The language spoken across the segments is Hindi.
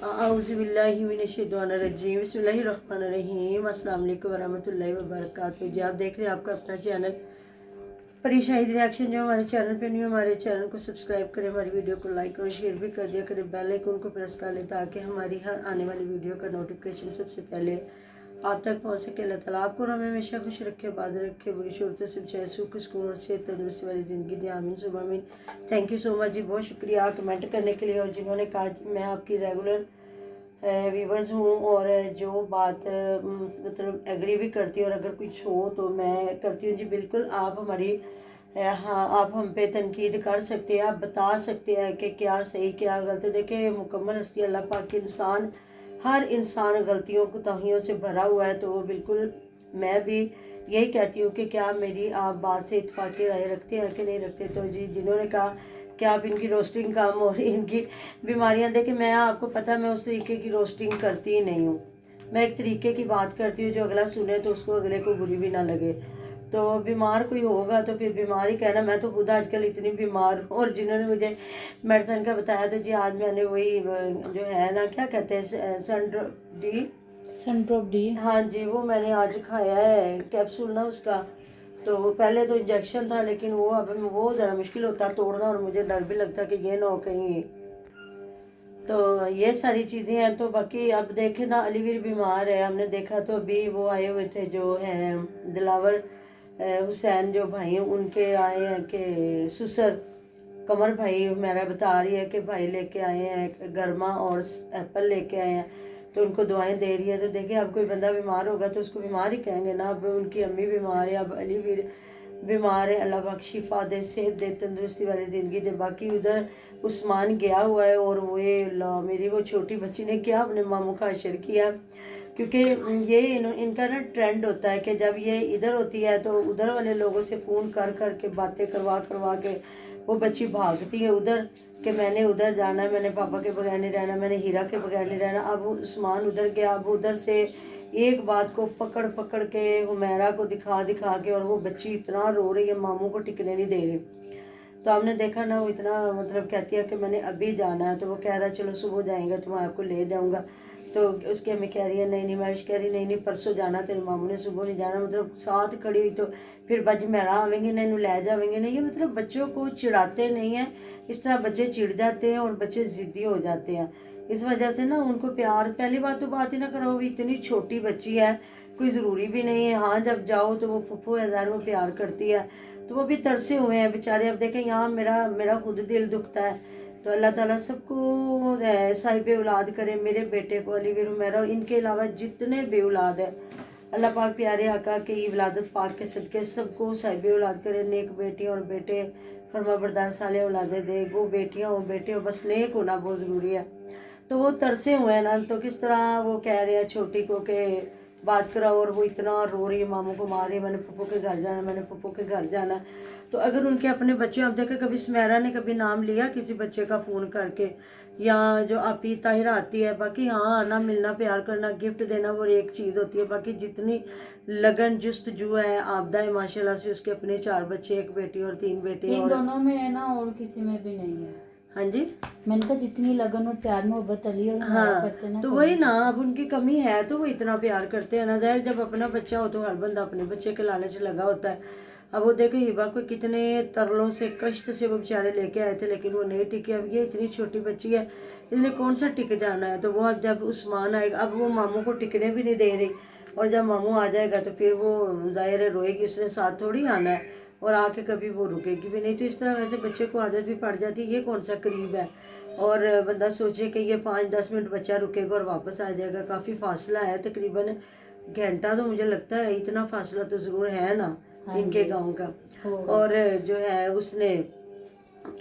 आऊज़ुबिल्लाहिमिनश्शैतानिर्रजीम बिस्मिल्लाहिर्रहमानिर्रहीम अस्सलाम वालेकुम वरहमतुल्लाहि वबरकातुहू। जी आप देख रहे हैं आपका अपना चैनल परी शाहिद रिएक्शन। जो हमारे चैनल पे नहीं, हमारे चैनल को सब्सक्राइब करें, हमारी वीडियो को लाइक और शेयर भी कर दिया करें, बेल आइकन को प्रेस कर लें ताकि हमारी हर आने वाली वीडियो का नोटिफिकेशन सबसे पहले आप तक पहुँच सके। अल्लाह ताला आपको हमें हमेशा खुश रखे, आबाद रखे, बुरी शूरतों से बचाए, सुख सुकून और सेहत तंदुरुस्ती वाली ज़िंदगी दी, आमीन सुबह आमीन। थैंक यू सो मच जी, बहुत शुक्रिया कमेंट करने के लिए और जिन्होंने कहा मैं आपकी रेगुलर व्यूवर्स हूँ और जो बात मतलब एग्री भी करती हूँ और अगर कुछ हो तो मैं करती हूँ। जी बिल्कुल, आप हमारी हाँ आप हम पे तनकीद कर सकते हैं, आप बता सकते हैं कि क्या सही क्या गलत। देखिए मुकम्मल हस्ती अल्लाह पाक के इंसान, हर इंसान गलतियों कोताहियों से भरा हुआ है। तो बिल्कुल मैं भी यही कहती हूँ कि क्या मेरी आप बात से इत्तेफाक़ी राय रखते हैं कि नहीं रखते। तो जी जिन्होंने कहा कि आप इनकी रोस्टिंग कम हो रही, इनकी बीमारियां, देखिए मैं आपको पता मैं उस तरीके की रोस्टिंग करती ही नहीं हूँ। मैं एक तरीके की बात करती हूँ जो अगला सुने तो उसको अगले को बुरी भी ना लगे। तो बीमार कोई होगा तो फिर बीमार ही कहना। मैं तो खुद आजकल इतनी बीमार हूँ और जिन्होंने मुझे मेडिसिन का बताया तो जी आज मैंने वही जो है ना क्या कहते हैं सनड्रॉप डी। हाँ जी, वो मैंने आज खाया है कैप्सूल ना उसका। तो पहले तो इंजेक्शन था लेकिन वो अब वो ज़रा मुश्किल होता तोड़ना और मुझे डर भी लगता कि ये ना हो कहीं। तो ये सारी चीज़ें हैं। तो बाकी अब देखें ना, अलीवीर बीमार है, हमने देखा तो अभी वो आए हुए थे जो हैं दिलावर हुसैन जो भाई उनके आए हैं कि सुसर कमर भाई मेरा बता रही है कि भाई लेके आए हैं गर्मा और एप्पल लेके आए हैं तो उनको दवाएं दे रही है। तो देखिए अब कोई बंदा बीमार होगा तो उसको बीमार ही कहेंगे ना। अब उनकी अम्मी बीमार है, अब अली भी बीमार है, अल्लाह पाक शिफा दे, सेहत दे, तंदुरुस्ती वाली ज़िंदगी दे। बाकी उधर उस्मान गया हुआ है और वो मेरी वो छोटी बच्ची ने क्या अपने मामू का अशर किया, क्योंकि ये इनका ना ट्रेंड होता है कि जब ये इधर होती है तो उधर वाले लोगों से फ़ोन कर कर के बातें करवा करवा के वो बच्ची भागती है उधर कि मैंने उधर जाना है, मैंने पापा के बगैर नहीं रहना, मैंने हीरा के बगैर नहीं रहना। अब उस्मान उधर गया, अब उधर से एक बात को पकड़ पकड़ के हुमैरा को दिखा दिखा के और वो बच्ची इतना रो रही है, मामू को टिकने नहीं दे रही। तो हमने देखा ना वो इतना मतलब कहती है कि मैंने अभी जाना है। तो वो कह रहा है चलो सुबह जाएंगे तो मैं आपको ले जाऊँगा। तो उसकी अम्मी कह रही है नहीं नहीं, मैं कह रही नहीं नहीं परसों जाना तेरे मामू ने, सुबह नहीं जाना। मतलब साथ खड़ी हुई तो फिर बाजी मेरा आवेंगे नहीं, इन्हू लै जावेंगे नहीं। ये मतलब बच्चों को चिढ़ाते नहीं हैं, इस तरह बच्चे चिढ़ जाते हैं और बच्चे ज़िद्दी हो जाते हैं। इस वजह से ना उनको प्यार, पहली बात तो बात ही ना करो, इतनी छोटी बच्ची है, कोई ज़रूरी भी नहीं है। हाँ जब जाओ तो वो फुफ्फू हज़ार वो प्यार करती है तो वो भी तरसे हुए हैं बेचारे। अब देखें यहाँ मेरा मेरा खुद दिल दुखता है। तो अल्लाह ताला सबको साहिब औलाद करे, मेरे बेटे को अली उमैरा और इनके अलावा जितने बे औलाद है अल्लाह पाक प्यारे आका की विलादत पाक के सदके सबको साहिब औलाद करे, नेक बेटियाँ और बेटे फरमा बरदार साले औलादे दे। वो बेटियाँ हो बेटे हो, बस नेक होना बहुत ज़रूरी है। तो वो तरसे हुए हैं ना, तो किस तरह वो कह रहे हैं छोटी को कि बात कराओ और वो इतना रो रही है, मामू को मार रही है, मैंने पप्पू के घर जाना, मैंने पप्पू के घर जाना। तो अगर उनके अपने बच्चे, आप देखें कभी सुमेरा ने कभी नाम लिया किसी बच्चे का फ़ोन करके, या जो आपी ताहिरा आती है, बाकी हाँ आना मिलना प्यार करना गिफ्ट देना वो एक चीज़ होती है। बाकी जितनी लगन जुस्तजू है आपदा है माशाल्लाह से, उसके अपने 4 बच्चे, 1 बेटी और 3 बेटे इन और दोनों में है ना, और किसी में भी नहीं है। हाँ जी, मैंने कहा जितनी लगन और प्यार मोहब्बत अली और हमारा करते ना, तो कोई वही नहीं ना, करता। अब उनकी कमी है तो वो इतना प्यार करते हैं ना। ज़ाहिर जब अपना बच्चा हो तो हर बंदा अपने बच्चे के लालच लगा होता है। अब वो देखो हिबा को कितने तरलों से कष्ट से वो बेचारे लेके आए थे लेकिन वो नहीं टिके। अब ये इतनी छोटी बच्ची है, इसने कौन सा टिक जाना है। तो वो अब जब उस्मान आएगा, अब वो मामू को टिकने भी नहीं दे रही और जब मामू आ जाएगा तो फिर वो ज़ाहिर है रोएगी, उसने साथ थोड़ी आना है और आके कभी वो रुकेगी भी नहीं। तो इस तरह वैसे बच्चे को आदत भी पड़ जाती है। ये कौन सा करीब है और बंदा सोचे कि ये 5-10 मिनट बच्चा रुकेगा और वापस आ जाएगा। काफ़ी फासला है, तकरीबन घंटा तो मुझे लगता है, इतना फासला तो ज़रूर है ना हाँ इनके जी, गांव का। होगा। और जो है उसने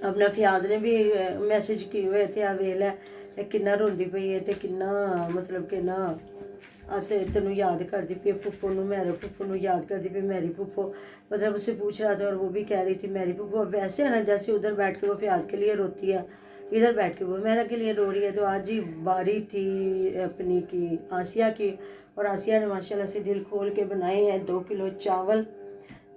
अपना फियाद ने भी मैसेज किए हुए थे, आ वेल है किन्ना रोंदी पई है ते किन्ना मतलब कि ना तेनू याद करती पई फुफ्फो नू, मेरे फुफ्फो नू याद करती पई मेरी फुफ्फो। मतलब उससे पूछ रहा था और वो भी कह रही थी मेरी फुफ्फो। अब वैसे है ना जैसे उधर बैठ के वो फियाद के लिए रोती है, इधर बैठ के वो मेरा के लिए रो रही है। तो आज ही बारी थी अपनी की आसिया की और आसिया ने माशाल्लाह से दिल खोल के बनाए हैं 2 किलो चावल,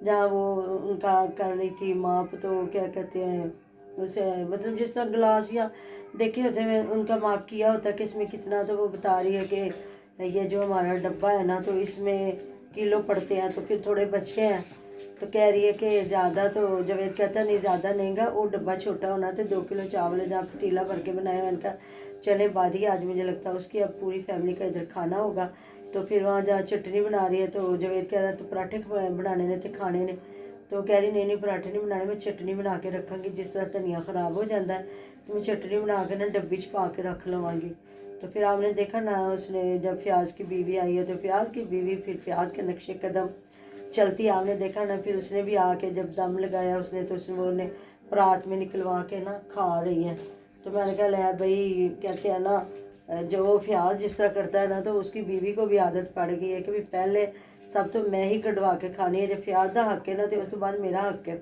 जहाँ वो उनका कर रही थी माप। तो क्या कहते हैं उसे मतलब जिस तरह गिलास या देखे होते हैं उनका माप किया होता है कि इसमें कितना, तो वो बता रही है कि ये जो हमारा डब्बा है ना तो इसमें किलो पड़ते हैं, तो फिर थोड़े बचे हैं, तो कह रही है कि ज़्यादा, तो जावेद कहता नहीं ज़्यादा नहींगा, वो डब्बा छोटा होना तो 2 किलो चावल है, जहाँ पतीला भर के बनाया हुआ। इनका चले बारी आज मुझे लगता है उसकी अब पूरी फैमिली का इधर खाना होगा। तो फिर वहाँ जहाँ चटनी बना रही है तो जावेद कह रहा है तो पराठे बनाने ने तो खाने ने, तो कह रही नहीं पराठे नहीं बनाने, मैं चटनी बना के रखांगी, जिस तरह धनिया ख़राब हो जाता है तो मैं चटनी बना के ना डब्बी च पा के रख लवांगी। तो फिर आपने देखा ना उसने जब फ्याज की बीवी आई है तो फ्याज की बीवी फिर फ्याज के नक्शे कदम चलती, आपने देखा ना, फिर उसने भी आके जब दम लगाया उसने तो उसने वो ने परात में निकलवा के ना खा रही है। तो मैंने कहा ले भाई, कहते हैं ना जो फ्याज जिस तरह करता है ना तो उसकी बीवी को भी आदत पड़ गई है कि भी पहले सब तो मैं ही कटवा के खानी है, जब फ्याज का हक है ना तो उस तो बाद मेरा हक है।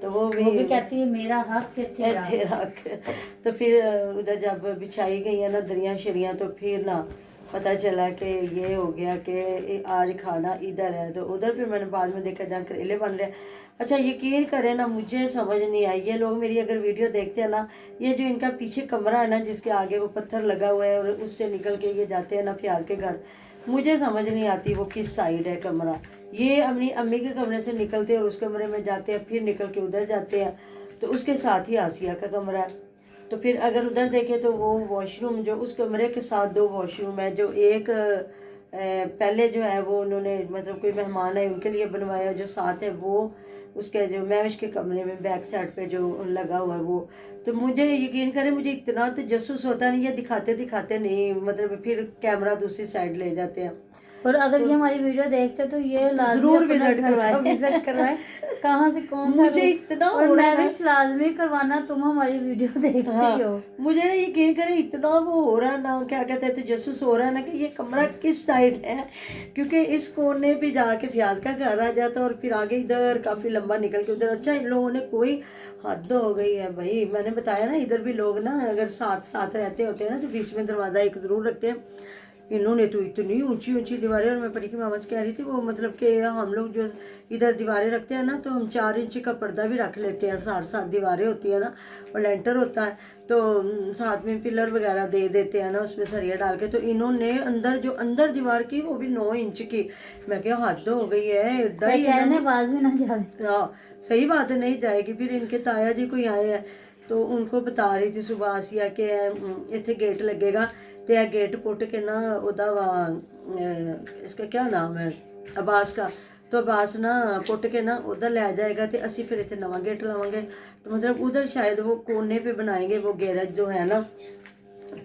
तो वो भी कहती है मेरा हक है तेरा हक। तो फिर उधर जब बिछाई गई है ना दरिया शरियाँ, तो फिर ना पता चला कि ये हो गया कि आज खाना इधर है, तो उधर फिर मैंने बाद में देखा जहाँ करेले बन रहे हैं। अच्छा यकीन करें ना, मुझे समझ नहीं आई, ये लोग मेरी अगर वीडियो देखते हैं ना, ये जो इनका पीछे कमरा है ना जिसके आगे वो पत्थर लगा हुआ है और उससे निकल के ये जाते हैं ना फ्याल के घर, मुझे समझ नहीं आती वो किस साइड है कमरा। ये अपनी अम्मी के कमरे से निकलते हैं और उस कमरे में जाते हैं, फिर निकल के उधर जाते हैं, तो उसके साथ ही आसिया का कमरा है। तो फिर अगर उधर देखें तो वो वॉशरूम जो उस कमरे के साथ 2 वॉशरूम है, जो एक पहले जो है वो उन्होंने मतलब कोई मेहमान है उनके लिए बनवाया, जो साथ है वो उसके जो महविश के कमरे में बैक साइड पे जो लगा हुआ है वो। तो मुझे यकीन करें मुझे इतना तजस्सुस होता नहीं है, दिखाते दिखाते नहीं, मतलब फिर कैमरा दूसरी साइड ले जाते हैं। और अगर ये हमारी वीडियो देखते तो ये जरूर विजिट करवाएं कहाँ से कौन सा मुझे इतना और हो रहा मैं है भी लाजमी करवाना, तुम हमारी वीडियो देखती हो। मुझे ना यकीन करें इतना वो हो रहा है ना, क्या कहते हैं तजस्सुस हो रहा है ना कि ये कमरा किस साइड है, क्योंकि इस कोने पे जाके फ्याज का घर आ जाता है और फिर आगे इधर काफ़ी लंबा निकल के उधर। अच्छा इन लोगों ने कोई हद हो गई है भाई, मैंने बताया ना इधर भी लोग ना अगर साथ साथ रहते होते हैं ना तो बीच में दरवाज़ा एक ज़रूर रखते हैं। इन्होंने तो इतनी ऊंची ऊंची दीवारें, और मैं परी की मामा से कह रही थी वो मतलब कि हम लोग जो इधर दीवारें रखते हैं ना तो हम 4 इंच का पर्दा भी रख लेते हैं, साथ साथ दीवारें होती है ना और लेंटर होता है तो साथ में पिलर वगैरह दे देते हैं ना उसमें सरिया डाल के। तो इन्होंने अंदर जो अंदर दीवार की वो भी 9 इंच की, मैं क्या हद हो गई है, आवाज में ना जाए। हाँ सही बात है, नहीं जाएगी। फिर इनके ताया जी कोई आए हैं तो उनको बता रही थी सुबह आसिया के इतने गेट लगेगा तो यह गेट पुट के ना उदा इसका क्या नाम है अब्बास का, तो अब्बास ना पुट के ना उधर ले जाएगा तो असी फिर इतने नवा गेट लावांगे। तो मतलब उधर शायद वो कोने पे बनाएंगे, वो गैरेज जो है ना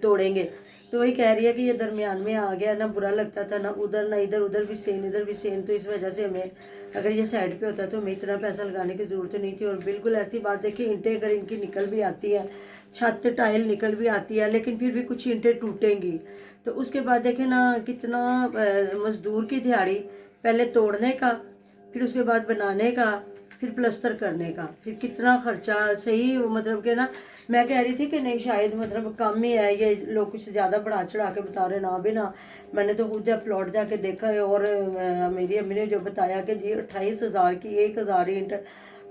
तोड़ेंगे। तो वही कह रही है कि ये दरमियान में आ गया ना, बुरा लगता था ना, उधर ना इधर, उधर भी सेम इधर भी सेम, तो इस वजह से हमें अगर ये साइड पे होता तो हमें इतना पैसा लगाने की ज़रूरत नहीं थी। और बिल्कुल ऐसी बात है कि ईंटें अगर इनकी निकल भी आती है, छत टाइल निकल भी आती है, लेकिन फिर भी कुछ ईंटें टूटेंगी। तो उसके बाद देखें ना कितना मजदूर की दिहाड़ी, पहले तोड़ने का, फिर उसके बाद बनाने का, फिर प्लस्तर करने का, फिर कितना खर्चा। सही मतलब कि ना मैं कह रही थी कि नहीं शायद मतलब कम ही है, ये लोग कुछ ज़्यादा बढ़ा चढ़ा के बता रहे ना भी ना। मैंने तो खुद जब प्लॉट जाके देखा है और मेरी अम्मी ने जो बताया कि जी 28,000 की 1,000 ईंट,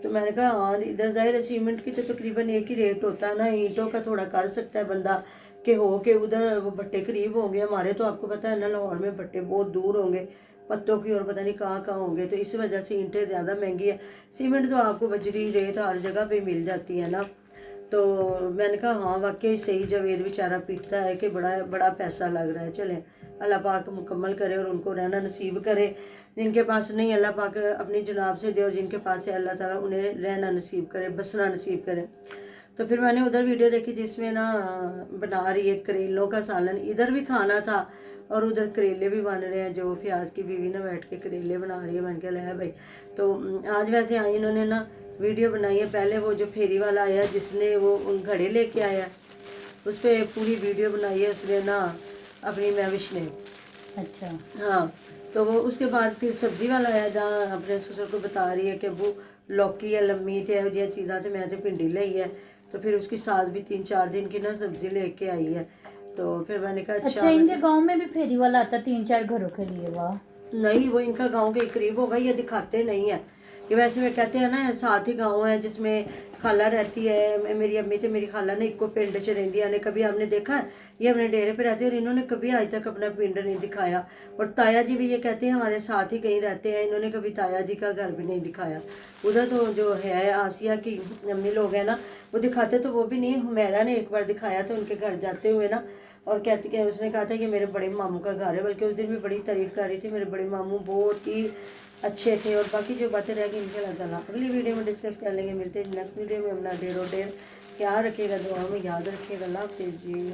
तो मैंने कहा हाँ इधर ज़ाहिर सीमेंट की तो तकरीबन एक ही रेट होता है ना, ईंटों का थोड़ा कर सकता है बंदा कि हो के उधर वो भट्टे करीब होंगे, हमारे तो आपको पता है ना लाहौर में भट्टे बहुत दूर होंगे पत्तों की और पता नहीं कहाँ कहाँ होंगे, तो इस वजह से ईंटें ज़्यादा महंगी है। सीमेंट तो आपको बजरी रेत हर जगह पे मिल जाती है ना। तो मैंने कहा हाँ वाकई सही, जावेद बेचारा पीटता है कि बड़ा बड़ा पैसा लग रहा है। चलें अल्लाह पाक मुकम्मल करे और उनको रहना नसीब करे, जिनके पास नहीं अल्लाह पाक अपनी जनाब से दे और जिनके पास है अल्लाह ताला उन्हें रहना नसीब करे, बसना नसीब करे। तो फिर मैंने उधर वीडियो देखी जिसमें ना बना रही है करेलों का सालन, इधर भी खाना था और उधर करेले भी बन रहे हैं, जो फ्याज की बीवी ना बैठ के करेले बना रही है। मैंने कहा है भाई, तो आज वैसे आई इन्होंने ना वीडियो बनाई है। पहले वो जो फेरी वाला आया जिसने वो उन घड़े लेके आया उस पर पूरी वीडियो बनाई है उसने ना अपनी महविश ने। अच्छा हाँ, तो वो उसके बाद फिर सब्जी वाला आया जहाँ अपने ससुर को बता रही है कि वो लौकी है लम्मी थे यह जी चीज़ा तो मैं तो भिंडी लाई है, तो फिर उसकी साथ भी 3-4 दिन की ना सब्जी लेके आई है। तो फिर मैंने कहा अच्छा इनके गांव में भी फेरी वाला आता 3-4 घरों के लिए? वाह। नहीं वो इनका गांव के करीब होगा, ये दिखाते नहीं है कि वैसे में कहते हैं ना साथ ही गांव है जिसमें खाला रहती है, मेरी अम्मी तो मेरी खाला ने इको पिंड च रहिंदियां ने। कभी आपने देखा है? ये अपने डेरे पे रहते हैं और इन्होंने कभी आज तक अपना पिंड नहीं दिखाया। और ताया जी भी ये कहते हैं हमारे साथ ही कहीं रहते हैं, इन्होंने कभी ताया जी का घर भी नहीं दिखाया। उधर तो जो है आसिया की अम्मी लोग हैं ना, वो दिखाते तो वो भी नहीं। हुमैरा ने एक बार दिखाया तो उनके घर जाते हुए ना, और कहती कि उसने कहा था कि मेरे बड़े मामू का घर है, बल्कि उस दिन भी बड़ी तारीफ कर रही थी। मेरे बड़े मामू बहुत ही अच्छे थे। और बाकी जो बातें रह गई इनके अल्लाह अगली वीडियो में डिस्कस कर लेंगे। मिलते हैं नेक्स्ट वीडियो में। अपना ढेरों ढेर ख्याल रखिएगा, दुआ में याद रखिएगा। अल्लाह हाफिज़ जी।